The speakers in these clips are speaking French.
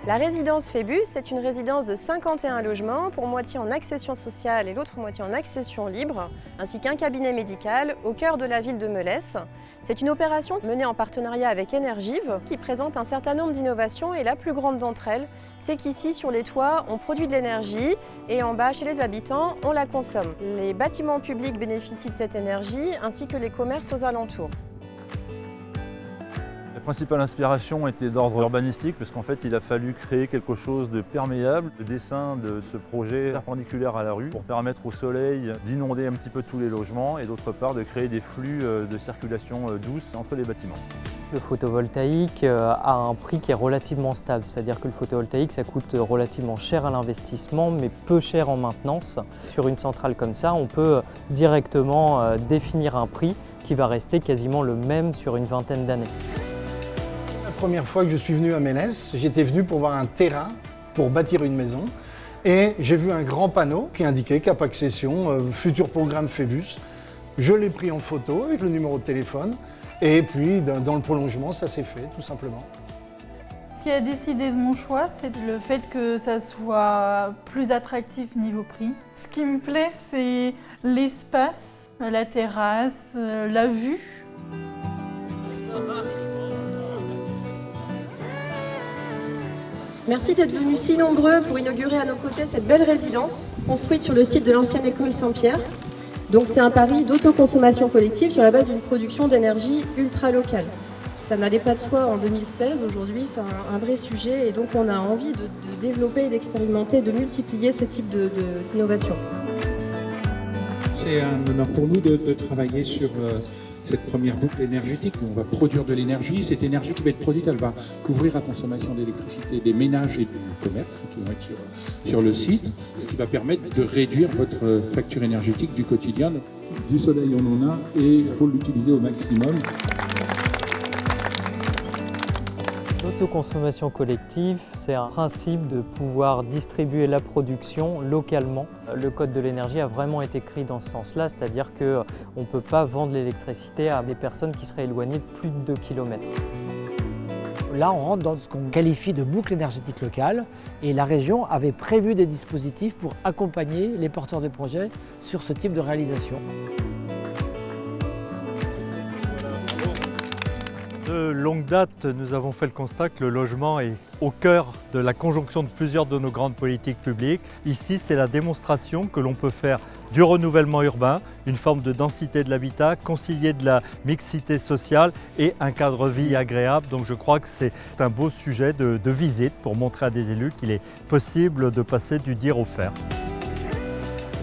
La résidence Phébus, c'est une résidence de 51 logements, pour moitié en accession sociale et l'autre moitié en accession libre, ainsi qu'un cabinet médical au cœur de la ville de Melesse. C'est une opération menée en partenariat avec Energive qui présente un certain nombre d'innovations et la plus grande d'entre elles, c'est qu'ici sur les toits, on produit de l'énergie et en bas, chez les habitants, on la consomme. Les bâtiments publics bénéficient de cette énergie ainsi que les commerces aux alentours. La principale inspiration était d'ordre urbanistique parce qu'en fait il a fallu créer quelque chose de perméable. Le dessin de ce projet perpendiculaire à la rue pour permettre au soleil d'inonder un petit peu tous les logements et d'autre part de créer des flux de circulation douce entre les bâtiments. Le photovoltaïque a un prix qui est relativement stable, c'est-à-dire que le photovoltaïque ça coûte relativement cher à l'investissement mais peu cher en maintenance. Sur une centrale comme ça, on peut directement définir un prix qui va rester quasiment le même sur une vingtaine d'années. La première fois que je suis venu à Melesse, j'étais venu pour voir un terrain pour bâtir une maison et j'ai vu un grand panneau qui indiquait Cap Accession, futur programme Phébus. Je l'ai pris en photo avec le numéro de téléphone et puis dans le prolongement, ça s'est fait tout simplement. Ce qui a décidé de mon choix, c'est le fait que ça soit plus attractif niveau prix. Ce qui me plaît, c'est l'espace, la terrasse, la vue. Merci d'être venus si nombreux pour inaugurer à nos côtés cette belle résidence construite sur le site de l'ancienne école Saint-Pierre. Donc c'est un pari d'autoconsommation collective sur la base d'une production d'énergie ultra locale. Ça n'allait pas de soi en 2016, aujourd'hui c'est un vrai sujet et donc on a envie de développer, d'expérimenter, de multiplier ce type d'innovation. C'est un honneur pour nous de travailler sur cette première boucle énergétique où on va produire de l'énergie. Cette énergie qui va être produite, elle va couvrir la consommation d'électricité des ménages et du commerce qui vont être sur le site, ce qui va permettre de réduire votre facture énergétique du quotidien. Du soleil, on en a et il faut l'utiliser au maximum. L'autoconsommation collective, c'est un principe de pouvoir distribuer la production localement. Le code de l'énergie a vraiment été écrit dans ce sens-là, c'est-à-dire qu'on ne peut pas vendre l'électricité à des personnes qui seraient éloignées de plus de 2 km. Là, on rentre dans ce qu'on qualifie de boucle énergétique locale et la région avait prévu des dispositifs pour accompagner les porteurs de projets sur ce type de réalisation. De longue date, nous avons fait le constat que le logement est au cœur de la conjonction de plusieurs de nos grandes politiques publiques. Ici, c'est la démonstration que l'on peut faire du renouvellement urbain, une forme de densité de l'habitat, concilier de la mixité sociale et un cadre de vie agréable. Donc je crois que c'est un beau sujet de visite pour montrer à des élus qu'il est possible de passer du dire au faire.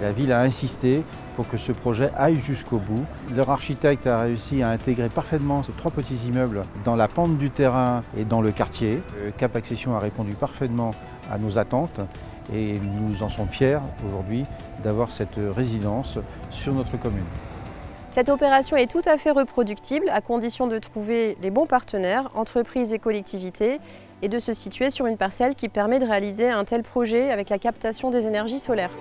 La ville a insisté pour que ce projet aille jusqu'au bout. Leur architecte a réussi à intégrer parfaitement ces 3 petits immeubles dans la pente du terrain et dans le quartier. Cap Accession a répondu parfaitement à nos attentes et nous en sommes fiers aujourd'hui d'avoir cette résidence sur notre commune. Cette opération est tout à fait reproductible à condition de trouver les bons partenaires, entreprises et collectivités, et de se situer sur une parcelle qui permet de réaliser un tel projet avec la captation des énergies solaires.